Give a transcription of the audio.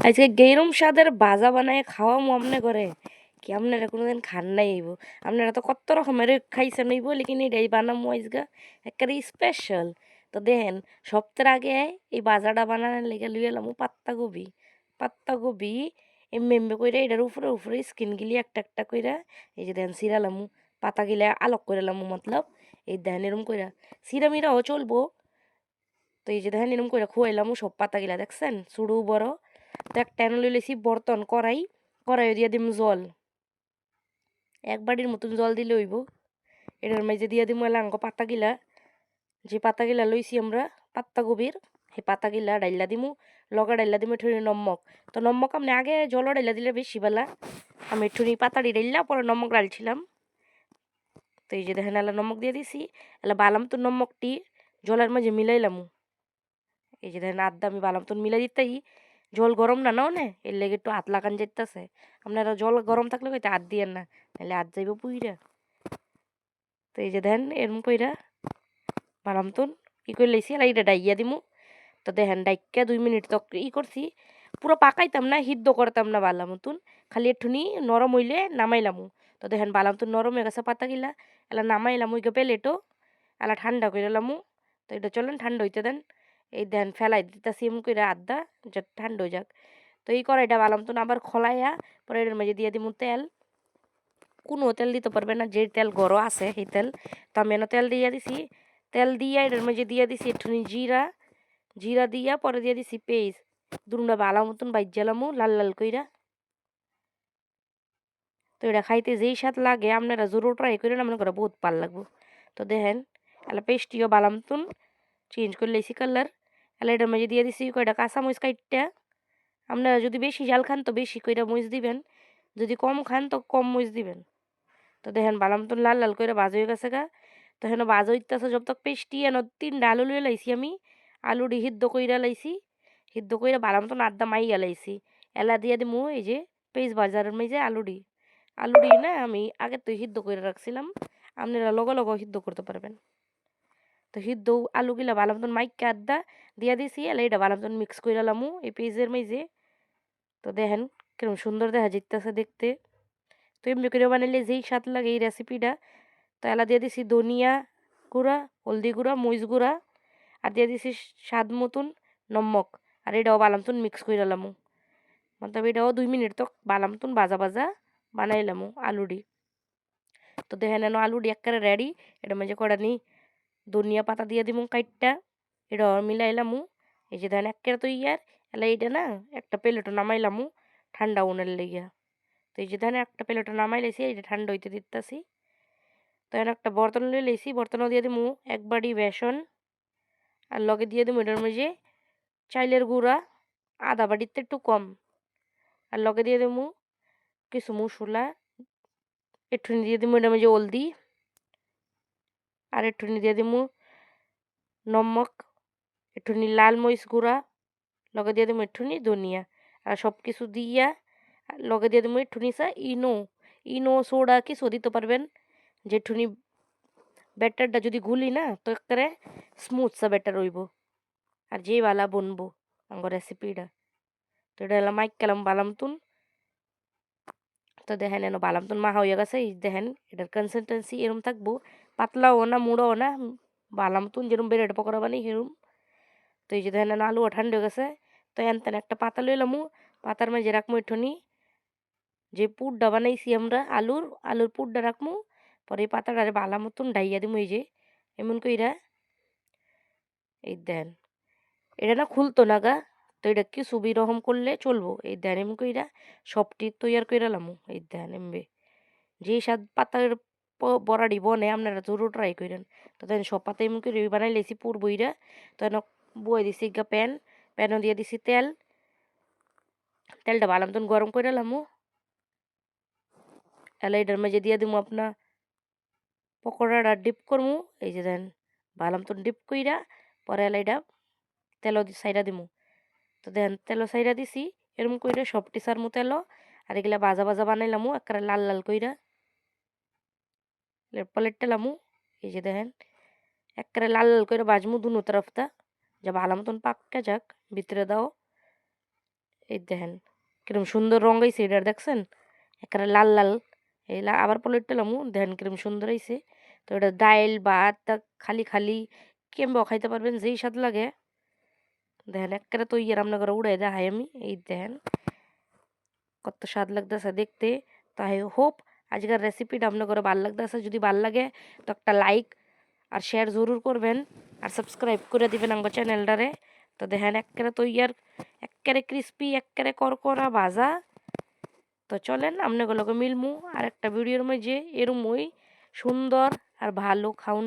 আজকে গেরুম স্বাদের ভাজা বানায় খাওয়া মনে করে কি আপনারা কোনোদিন খান নাই আইব। আপনারা তো কত রকমের খাইছেন হইব, লেকিন এটাই বানামো আজকে একেবারে স্পেশাল। তো দেখেন, সপ্তাহের আগে এই ভাজাটা বানানোর লেগে লুই এলাম পাত্তা কবি এমনি এমনি কইরা এটার উপরে উপরে স্কিন গিলি একটা একটা কইরা এই যে দেখেন সিরালামু, পাতা গিলা আলোক করে লামু, মতলব এই দেখেন এরম কইরা সিরামিরাও চলবো। তো এই যে দেখেন এরম কইরা খুয়াইলামু সব পাতা গিলা, দেখছেন ছোটো বড়। তো একটা এনে লইলেছি বর্তন, কড়াই দিয়ে দিম জল, এক বাটির মতন জল দিলে হইব। এটার মাঝে দিয়ে দিম লাঙ্গ পাতাগিলা, যে পাতাগিলা লইছি আমরা পাত্তা কবির, সেই পাতাগিলা ডাইলা দিমু, লগা ডাইলা দিমু একটু নমক। তো নমক আপনি আগে জল ডাইলা দিলে বেশি বেলা, আমি একটু পাতাড়ি ডাইলা পরে নমক ডালছিলাম। তো এই যে দেখেন এলা নমক দিয়ে দিছি, এলা বালাম তো নমকটি জলের মাঝে মিলাইলাম। এই যে দেখেন আদা আমি বালাম তো মিলাই দিতেই, জল গরম না নাও নে এর লেগে একটু হাত লাগান যেতেছে। আপনারা জল গরম থাকলে কইতে হাত দিয়েন না, নাহলে হাত যাইব পুইরা। তো এই যে দেন এরম কইরা বালাম তুন ই করে লাইছি, আর এইটা ডাইয়া দিমু। তো দেখেন ডাইকা 2 মিনিট তক করছি, পুরো পাকাইতাম না, সিদ্ধ করতাম না বালা মতন, খালি একটুনি নরম হইলে নামাইলামু। তো দেখেন বালাম তো নরম হয়ে গেছে পাতা গিলা, এলা নামাইলাম ওই প্লেটও, এলা ঠান্ডা করে লামু। তো এটা চলেন ঠান্ডা হইতে দেন। এই দেন ফেলাই দিতেছি এমন করে আদা, যা ঠান্ডা হয়ে যাক। তো এই কড়াইটা বালাম তো আবার খোলাইয়া পরে এর মাঝে দিয়ে দিমু তেল। কোনো তেল দিতে পারবে না, যে তেল গরম আছে সেই তেল। তো আমি এনে তেল দিয়ে দিছি, তেল দিয়া এটার মাঝে দিয়ে দিছি একটুখানি জিরা দিয়া পরে দিয়ে দিছি পেঁয়াজ, দুটা ভালো মতন বাইজ্জালামু লাল লাল কইরা। তো এটা খাইতে যেই স্বাদ লাগে আপনারা জরুর ট্রাই করেন, মনে করে বহুত ভাল লাগবো। তো দেখেন এলা পেস্টিও ভালো মতন চেঞ্জ করে লাইছি কালার। এলা এটার মাঝে দিয়ে দিছি কয়টা কাঁচামরিচ কাইটটা, আপনারা যদি বেশি ঝাল খান তো বেশি কইরা মরিচ দিবেন, যদি কম খান তো কম মরিচ দিবেন। তো দেখেন বালাম তো লাল লাল করে ভাজ হয়ে গেছে গা। তো হেন ভাজ হইতেছে জব তক পেস্টি এন 3টা আলু লইয়া লাইছি আমি, আলুটি সিদ্ধ কইরা লাইছি, সিদ্ধ কইরা বালাম তো আদা মাইয়া লাইছি। এলা দিয়ে দিমু এই যে পেঁয়াজ বাজারের মাঝে আলুটি না আমি আগে তো সিদ্ধ করে রাখছিলাম, আপনারা লগে লগে সিদ্ধ করতে পারবেন। তো সিদ্ধ আলুগুলা ভালো মতন মাইকা আদা দিয়া দিছি, এলা এটা ভালো মতন মিক্স করে লামু এই পেঁয়াজের মাঝে। তো দেখেন কিরকম সুন্দর দেখা যাইতেছে দেখতে। তো এমনি করে বানাইলে যেই স্বাদ লাগে এই রেসিপিটা। তো এলা দিয়ে দিছি ধনিয়া গুঁড়া, হলদি গুঁড়া, মরিচ গুঁড়া, আর দিয়ে দিছি স্বাদ মতন নমক। আর এটাও বালামতুন মিক্স করে লামু, মতলব এটাও 2 মিনিট তো বালামতুন ভাজা ভাজা বানাইলামু আলুডি। তো দেখেন এনো আলুডি একেবারে রেডি। এটা মাঝে কড়া নি ধনিয়া পাতা দিয়ে দিমু কাইটটা, এটা মিলাইলামু। এই যে দেখেন একেবারে তো ইয়ার এলা এইটা না একটা প্লেটও নামাইলামু ঠান্ডা উনের লেগিয়া। তো এই যে দেখেন একটা প্লেটও নামাই লাইছি, এইটা ঠান্ডা হইতে দিতেছি। তো এখন একটা বর্তন লই লাইছি, বর্তনও দিয়ে দিমু এক বাটি বেসন, আর লগে দিয়ে দিমু এটার মাঝে চাইলের গুঁড়া আধা বাটিতে একটু কম, আর লগে দিয়ে দিমু কিছু মশলা, একটুখানি দিয়ে দিমু এটার মাঝে হলদি, আর একটুখানি দিয়ে দিমু নমক, একটুখানি লাল মরিচ গুঁড়া, লগে দিয়ে দিমু একটুখানি ধনিয়া। আর সব কিছু দিয়া লগে দিয়ে দিমু একটুখানি ইনো সোডা কিছু দিতে পারবেন, যে একটুখানি ব্যাটারটা যদি গুলি না তো একেবারে স্মুথ সা ব্যাটার হইব, আর যেই বালা বনবো আমার রেসিপিটা। তো এটা হলাম মাইক কালাম বালামতুন। তো দেখেন এনো বালামতুন মাখা হইয়া গেছে, এই দেখেন এটার কনসিস্টেন্সি এরম থাকবো, পাতলাও না মুড়াও না, বালামতুন যেরকম ব্রেড পকোড়া বানাই সেরম। তো এই যে দেখেন এনো আলু ঠান্ডা হয়ে গেছে। তো এনতেন একটা পাতা লইলামু, পাতার মাঝে রাখমু একটুখানি যে পুরটা বানাইছি আমরা আলুর পুরটা রাখমু। পরে এই পাতাটারে বালা মতন ডাইয়া দিমু এই যে এমন কইরা। এই দেন এটা না খুলতো না গা, তো এটা কি সুবি রকম করলে চলবো। এই দেন এমন কইরা সবটি তৈয়ার কইরা লামু। এই দেন এমবে যে স্বাদ পাতার বড়াডি বনে আপনারা জরুর ট্রাই করেন। তো দেন সব পাতা এমন করে বানাই লেছি পুর বইরা। তো এন বয়ে দিছি গা প্যানও দিয়ে দিছি তেলটা ভালো মতন গরম করে লামু। এলা এটার মাঝে দিয়ে দিমু আপনার পকোড়াটা ডিপ করমু। এই যে দেন ভালো মতন ডিপ কইরা পরে এলা এটা তেলও সাইডা দিমু। তো দেন তেলও সাইডা দিছি এরম কইরা সবটি সারমু তেলও। আর এগুলা ভাজা ভাজা বানাইলামু একেবারে লাল লাল কইরা পলেটটা লামু। এই যে দেখেন একেবারে লাল লাল করে ভাজমু দুনো তরফটা, যা ভালো মতন পাক্কা যাক ভিতরে দাও। এই দেখেন কিরম সুন্দর রং হয়েছে, এটা দেখছেন একেবারে লাল লাল। এই আবার প্লেট টেলামু, দেখেন কিরম সুন্দর হয়েছে। তো এটা ডাইল ভাত খালি খালি কেমবাও খাইতে পারবেন, যেই স্বাদ লাগে। দেখেন একেবারে তৈয়ার আপনার ঘরে উড়াই দেখাই আমি। এই দেখেন কত স্বাদ লাগতেছে দেখতে। তো আই হোপ আজকের রেসিপিটা আপনার ঘরে ভালো লাগতেছে। যদি ভালো লাগে তো একটা লাইক আর শেয়ার জরুর করবেন, আর সাবস্ক্রাইব করে দিবেন আমার চ্যানেলটারে। তো দেখেন একেবারে তৈয়ার, একেবারে ক্রিস্পি, একেবারে করকরা ভাজা। তো চলেন আপনাগুলোকে মিলমু আর একটা ভিডিওর মধ্যে এরমই সুন্দর আর ভালো খাউন।